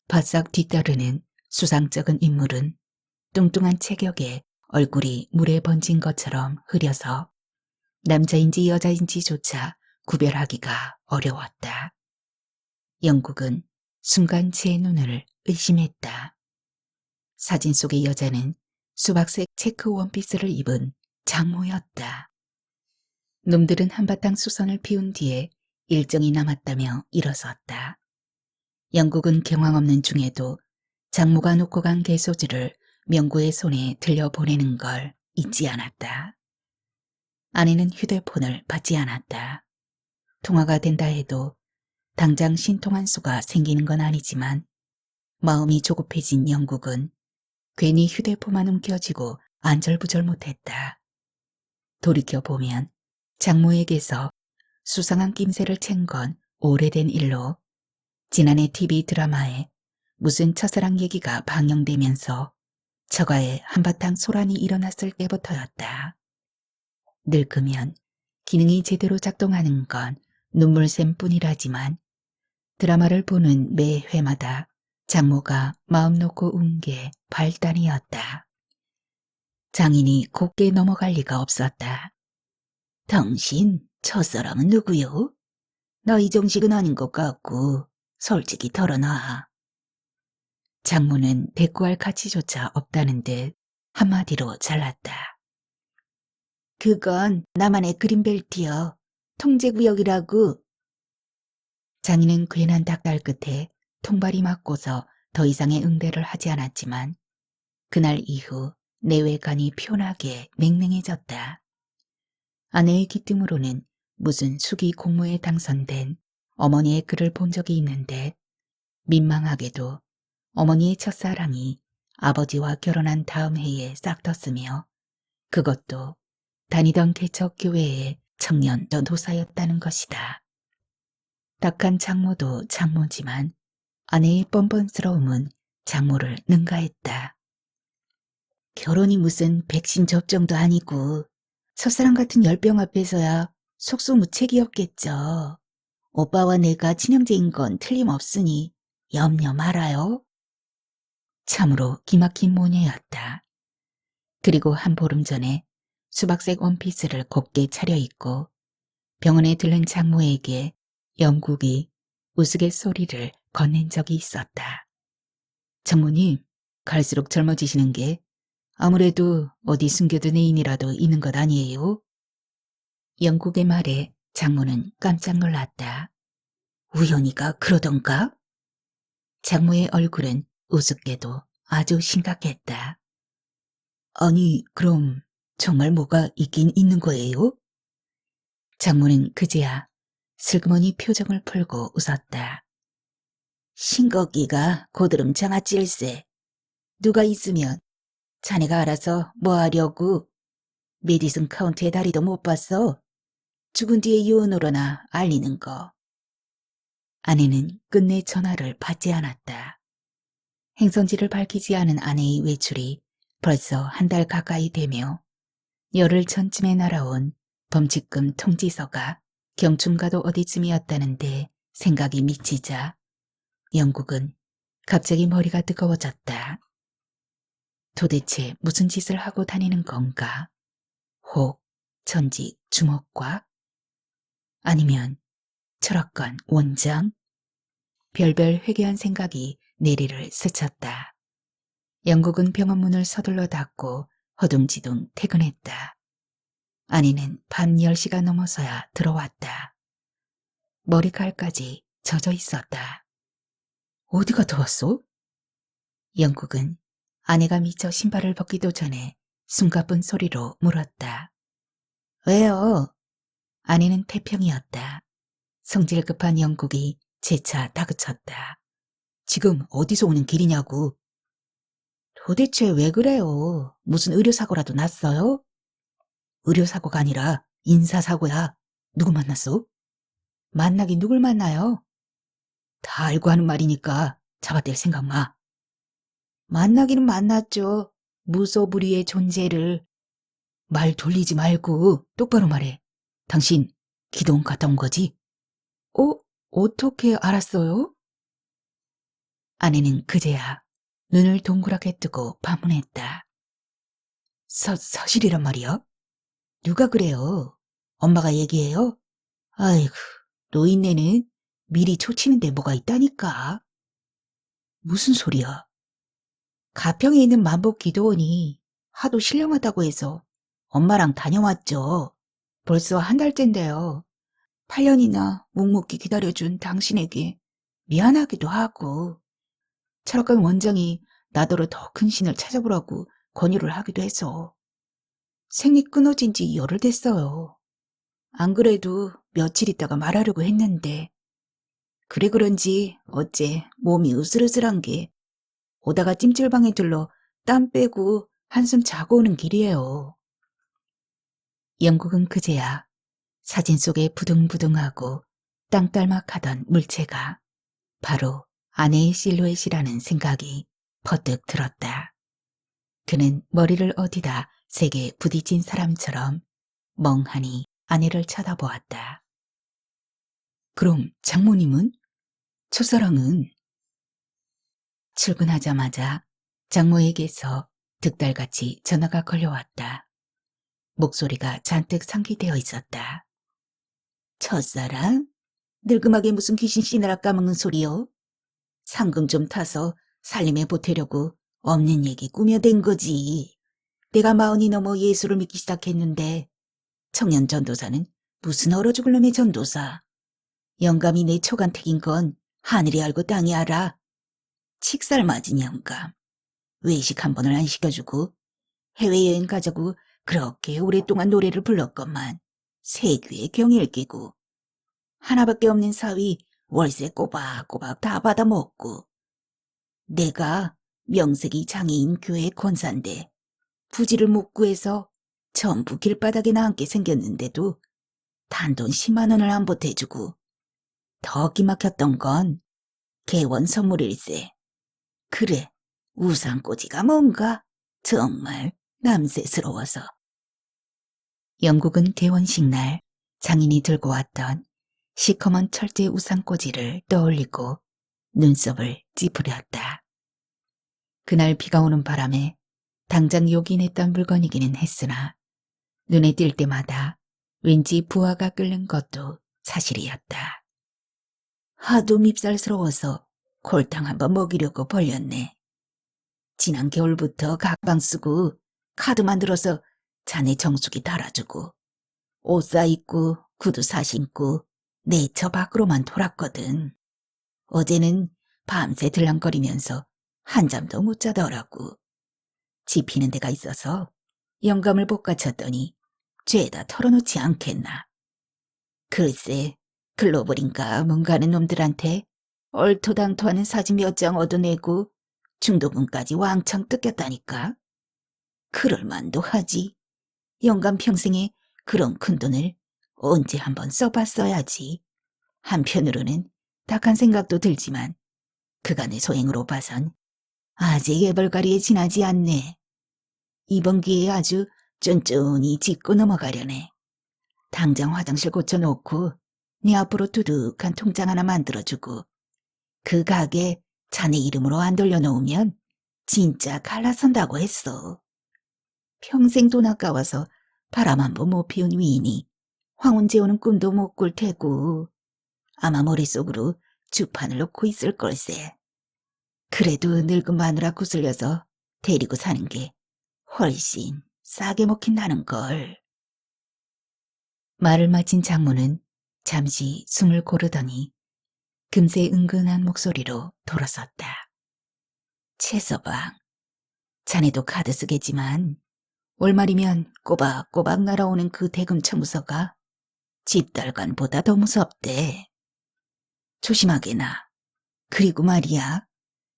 바싹 뒤따르는 수상쩍은 인물은 뚱뚱한 체격에 얼굴이 물에 번진 것처럼 흐려서 남자인지 여자인지조차 구별하기가 어려웠다. 영국은 순간 제 눈을 의심했다. 사진 속의 여자는 수박색 체크 원피스를 입은 장모였다. 놈들은 한바탕 수선을 피운 뒤에 일정이 남았다며 일어섰다. 영국은 경황 없는 중에도 장모가 놓고 간 개소지를 명구의 손에 들려보내는 걸 잊지 않았다. 아내는 휴대폰을 받지 않았다. 통화가 된다 해도 당장 신통한 수가 생기는 건 아니지만 마음이 조급해진 영국은 괜히 휴대폰만 움켜쥐고 안절부절 못했다. 돌이켜보면 장모에게서 수상한 낌새를 챈 건 오래된 일로 지난해 TV 드라마에 무슨 첫사랑 얘기가 방영되면서 처가에 한바탕 소란이 일어났을 때부터였다. 늙으면 기능이 제대로 작동하는 건 눈물샘 뿐이라지만 드라마를 보는 매 회마다 장모가 마음 놓고 운 게 발단이었다. 장인이 곱게 넘어갈 리가 없었다. 당신 첫사랑은 누구요? 나 이정식은 아닌 것 같고 솔직히 털어놔. 장모는 대꾸할 가치조차 없다는 듯 한마디로 잘랐다. 그건 나만의 그린벨트여. 통제구역이라고. 장인은 괜한 닭달 끝에 통발이 맞고서 더 이상의 응대를 하지 않았지만 그날 이후 내외관이 편하게 맹맹해졌다. 아내의 기뜸으로는 무슨 수기 공모에 당선된 어머니의 글을 본 적이 있는데 민망하게도 어머니의 첫사랑이 아버지와 결혼한 다음 해에 싹텄으며 그것도 다니던 개척교회의 청년 전도사였다는 것이다. 닥한 장모도 장모지만 아내의 뻔뻔스러움은 장모를 능가했다. 결혼이 무슨 백신 접종도 아니고 첫사랑 같은 열병 앞에서야 속수무책이었겠죠. 오빠와 내가 친형제인 건 틀림없으니 염려 말아요. 참으로 기막힌 모녀였다. 그리고 한 보름 전에 수박색 원피스를 곱게 차려입고 병원에 들른 장모에게 영국이 우스갯소리를 건넨 적이 있었다. 장모님, 갈수록 젊어지시는 게 아무래도 어디 숨겨둔 애인이라도 있는 것 아니에요? 영국의 말에 장모는 깜짝 놀랐다. 우연히가 그러던가? 장모의 얼굴은 우습게도 아주 심각했다. 아니, 그럼 정말 뭐가 있긴 있는 거예요? 장모는 그제야 슬그머니 표정을 풀고 웃었다. 싱겁기가 고드름 장아찔세. 누가 있으면 자네가 알아서 뭐 하려고. 메디슨 카운트의 다리도 못 봤어. 죽은 뒤에 이혼으로나 알리는 거. 아내는 끝내 전화를 받지 않았다. 행선지를 밝히지 않은 아내의 외출이 벌써 한 달 가까이 되며 열흘 전쯤에 날아온 범칙금 통지서가 경춘가도 어디쯤이었다는데 생각이 미치자 영국은 갑자기 머리가 뜨거워졌다. 도대체 무슨 짓을 하고 다니는 건가? 혹 전직 주먹과? 아니면 철학관 원장? 별별 회개한 생각이 내리를 스쳤다. 영국은 병원 문을 서둘러 닫고 허둥지둥 퇴근했다. 아내는 밤 10시가 넘어서야 들어왔다. 머리칼까지 젖어 있었다. 어디 갔다 왔어? 영국은 아내가 미처 신발을 벗기도 전에 숨가쁜 소리로 물었다. 왜요? 아내는 태평이었다. 성질 급한 영국이 재차 다그쳤다. 지금 어디서 오는 길이냐고. 도대체 왜 그래요? 무슨 의료사고라도 났어요? 의료사고가 아니라 인사사고야. 누구 만났어? 만나긴 누굴 만나요? 다 알고 하는 말이니까 잡아댈 생각 마. 만나기는 만났죠. 무소불위의 존재를. 말 돌리지 말고 똑바로 말해. 당신 기동 갔다 온 거지? 어떻게 알았어요? 아내는 그제야 눈을 동그랗게 뜨고 반문했다. 사실이란 말이야? 누가 그래요? 엄마가 얘기해요? 아이고, 노인네는 미리 초치는데 뭐가 있다니까. 무슨 소리야? 가평에 있는 만복기도원이 하도 신령하다고 해서 엄마랑 다녀왔죠. 벌써 한 달째인데요. 8년이나 묵묵히 기다려준 당신에게 미안하기도 하고 철학관 원장이 나더러 더 큰 신을 찾아보라고 권유를 하기도 해서 생이 끊어진 지 열흘 됐어요. 안 그래도 며칠 있다가 말하려고 했는데 그래 그런지 어째 몸이 으슬으슬한 게 오다가 찜질방에 들러 땀 빼고 한숨 자고 오는 길이에요. 영국은 그제야 사진 속에 부둥부둥하고 땅딸막하던 물체가 바로 아내의 실루엣이라는 생각이 퍼뜩 들었다. 그는 머리를 어디다 세게 부딪힌 사람처럼 멍하니 아내를 쳐다보았다. 그럼 장모님은? 첫사랑은? 출근하자마자 장모에게서 득달같이 전화가 걸려왔다. 목소리가 잔뜩 상기되어 있었다. 첫사랑? 늙음하게 무슨 귀신 씨나라 까먹는 소리요? 상금 좀 타서 살림에 보태려고 없는 얘기 꾸며댄 거지. 내가 40이 넘어 예수를 믿기 시작했는데 청년 전도사는 무슨 얼어 죽을 놈의 전도사. 영감이 내 초간택인 건 하늘이 알고 땅이 알아. 칙살 맞은 영감. 외식 한 번을 안 시켜주고 해외여행 가자고 그렇게 오랫동안 노래를 불렀건만 세귀에 경의를 끼고 하나밖에 없는 사위 월세 꼬박꼬박 다 받아먹고 내가 명색이 장애인 교회 권사인데 부지를 못 구해서 전부 길바닥에 나앉게 생겼는데도 단돈 10만 원을 안 보태주고 더 기막혔던 건 개원 선물일세. 그래, 우산꽂이가 뭔가 정말 남새스러워서. 영국은 개원식 날 장인이 들고 왔던 시커먼 철제 우산꽂이를 떠올리고 눈썹을 찌푸렸다. 그날 비가 오는 바람에 당장 요긴했던 물건이기는 했으나 눈에 띌 때마다 왠지 부하가 끓는 것도 사실이었다. 하도 밉살스러워서 골탕 한번 먹이려고 벌렸네. 지난 겨울부터 각방 쓰고 카드 만들어서 자네 정수기 달아주고 옷 사입고 구두 사신고 내 저 밖으로만 돌았거든. 어제는 밤새 들랑거리면서 한잠도 못 자더라고. 지피는 데가 있어서 영감을 볶아쳤더니 죄다 털어놓지 않겠나. 글쎄 글로벌인가 뭔가 하는 놈들한테 얼토당토하는 사진 몇 장 얻어내고 중도금까지 왕창 뜯겼다니까. 그럴 만도 하지. 영감 평생에 그런 큰돈을 언제 한번 써봤어야지. 한편으로는 딱한 생각도 들지만 그간의 소행으로 봐선 아직 애벌가리에 지나지 않네. 이번 기회에 아주 쫀쫀히 짚고 넘어가려네. 당장 화장실 고쳐놓고 네 앞으로 두둑한 통장 하나 만들어주고 그 가게 자네 이름으로 안 돌려놓으면 진짜 갈라선다고 했어. 평생 돈 아까워서 바람 한 번 못 피운 위인이 황혼 재우는 꿈도 못 꿀 테고 아마 머릿속으로 주판을 놓고 있을 걸세. 그래도 늙은 마누라 구슬려서 데리고 사는 게 훨씬 싸게 먹힌다는 걸. 말을 마친 장모는 잠시 숨을 고르더니 금세 은근한 목소리로 돌아섰다. 최서방, 자네도 카드 쓰겠지만 월말이면 꼬박꼬박 날아오는 그 대금 청구서가 집달관보다 더 무섭대. 조심하게나. 그리고 말이야,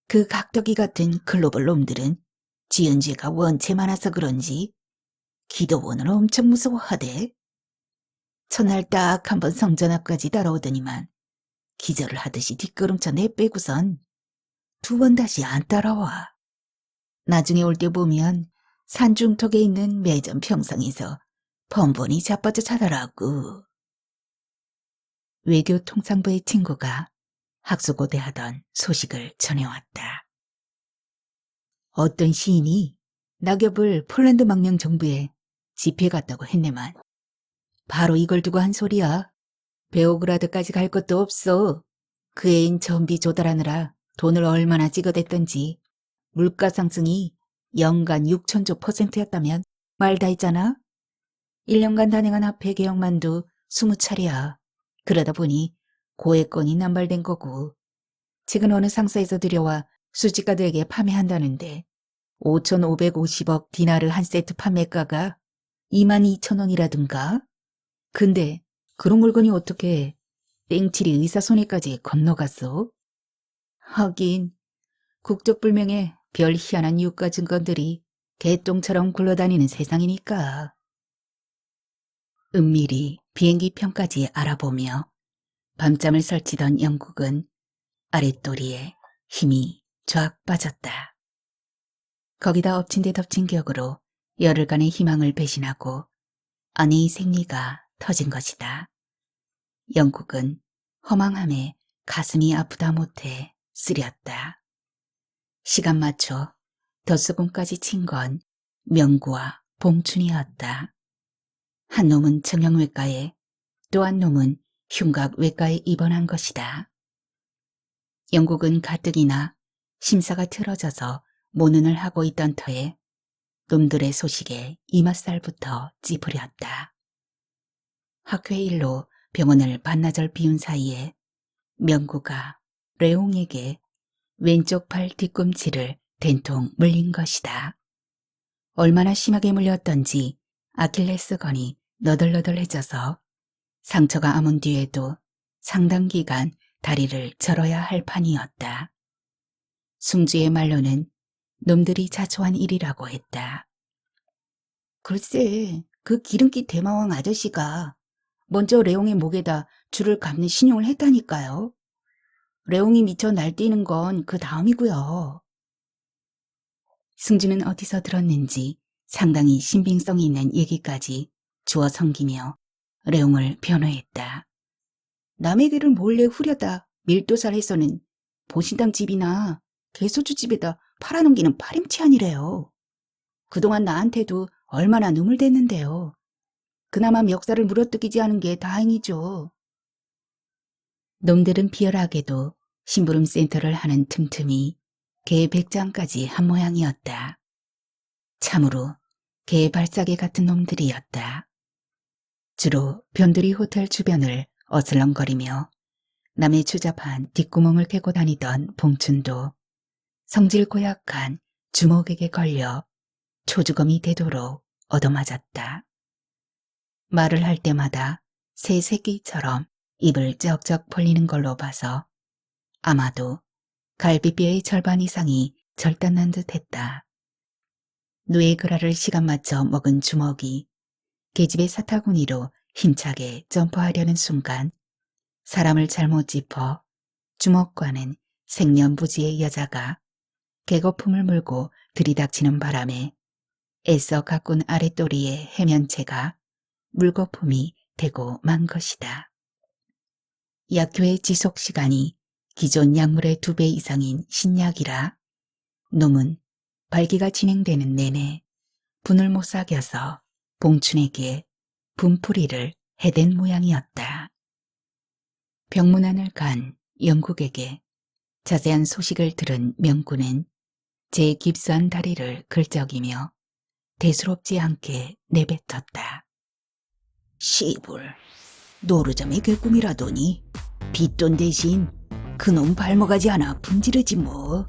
그 각덕이 같은 글로벌 놈들은 지은 죄가 원체 많아서 그런지 기도원을 엄청 무서워하대. 첫날 딱 한 번 성전 앞까지 따라오더니만 기절을 하듯이 뒷걸음쳐 내빼고선 두 번 다시 안 따라와. 나중에 올 때 보면 산중턱에 있는 매점 평상에서 번번이 자빠져 자더라고. 외교통상부의 친구가 학수고대하던 소식을 전해왔다. 어떤 시인이 낙엽을 폴란드 망명 정부에 집회 갔다고 했네만 바로 이걸 두고 한 소리야. 베오그라드까지 갈 것도 없어. 그 애인 전비 조달하느라 돈을 얼마나 찍어댔던지 물가 상승이 연간 6천조 %였다면 말 다 했잖아. 1년간 단행한 화폐 개혁만도 20차례야. 그러다 보니 고액건이 남발된 거고 지금 어느 상사에서 들여와 수집가들에게 판매한다는데 5,550억 디나르 한 세트 판매가가 22,000원이라든가. 근데 그런 물건이 어떻게 땡칠이 의사 손에까지 건너갔어? 하긴 국적불명의 별 희한한 유가 증권들이 개똥처럼 굴러다니는 세상이니까. 은밀히 비행기 편까지 알아보며 밤잠을 설치던 영국은 아랫도리에 힘이 쫙 빠졌다. 거기다 엎친 데 덮친 격으로 열흘간의 희망을 배신하고 아내의 생리가 터진 것이다. 영국은 허망함에 가슴이 아프다 못해 쓰렸다. 시간 맞춰 덧수금까지 친 건 명구와 봉춘이었다. 한 놈은 정형외과에 또 한 놈은 흉곽외과에 입원한 것이다. 영국은 가뜩이나 심사가 틀어져서 모눈을 하고 있던 터에 놈들의 소식에 이맛살부터 찌푸렸다. 학회 일로 병원을 반나절 비운 사이에 명구가 레옹에게 왼쪽 팔 뒤꿈치를 된통 물린 것이다. 얼마나 심하게 물렸던지 아킬레스건이 너덜너덜해져서 상처가 아문 뒤에도 상당 기간 다리를 절어야 할 판이었다. 숭주의 말로는 놈들이 자초한 일이라고 했다. 글쎄, 그 기름기 대마왕 아저씨가 먼저 레옹의 목에다 줄을 감는 신용을 했다니까요. 레옹이 미쳐 날뛰는 건 그 다음이고요. 승주는 어디서 들었는지 상당히 신빙성이 있는 얘기까지 주워 섬기며 레옹을 변호했다. 남의 개를 몰래 후려다 밀도살해서는 보신당 집이나 개소주 집에다 팔아넘기는 파렴치한이래요. 그동안 나한테도 얼마나 눈물 댔는데요. 그나마 멱살을 물어뜯기지 않은 게 다행이죠. 놈들은 비열하게도 심부름 센터를 하는 틈틈이 개 100장까지 한 모양이었다. 참으로 개 발사개 같은 놈들이었다. 주로 변두리 호텔 주변을 어슬렁거리며 남의 추잡한 뒷구멍을 캐고 다니던 봉춘도 성질 고약한 주먹에게 걸려 초주검이 되도록 얻어맞았다. 말을 할 때마다 새 새끼처럼 입을 쩍쩍 벌리는 걸로 봐서 아마도 갈비뼈의 절반 이상이 절단난 듯했다. 누에그라를 시간 맞춰 먹은 주먹이 계집의 사타구니로 힘차게 점프하려는 순간 사람을 잘못 짚어 주먹과는 생년부지의 여자가 개거품을 물고 들이닥치는 바람에 애써 가꾼 아랫도리의 해면체가 물거품이 되고 만 것이다. 약효의 지속시간이 기존 약물의 2배 이상인 신약이라 놈은 발기가 진행되는 내내 분을 못 사겨서 봉춘에게 분풀이를 해댄 모양이었다. 병문안을 간 영국에게 자세한 소식을 들은 명구는 제 깁스한 다리를 긁적이며 대수롭지 않게 내뱉었다. 시불, 노르잠의 개꿈이라더니 빚돈 대신 그놈 발목하지 않아 분지르지 뭐.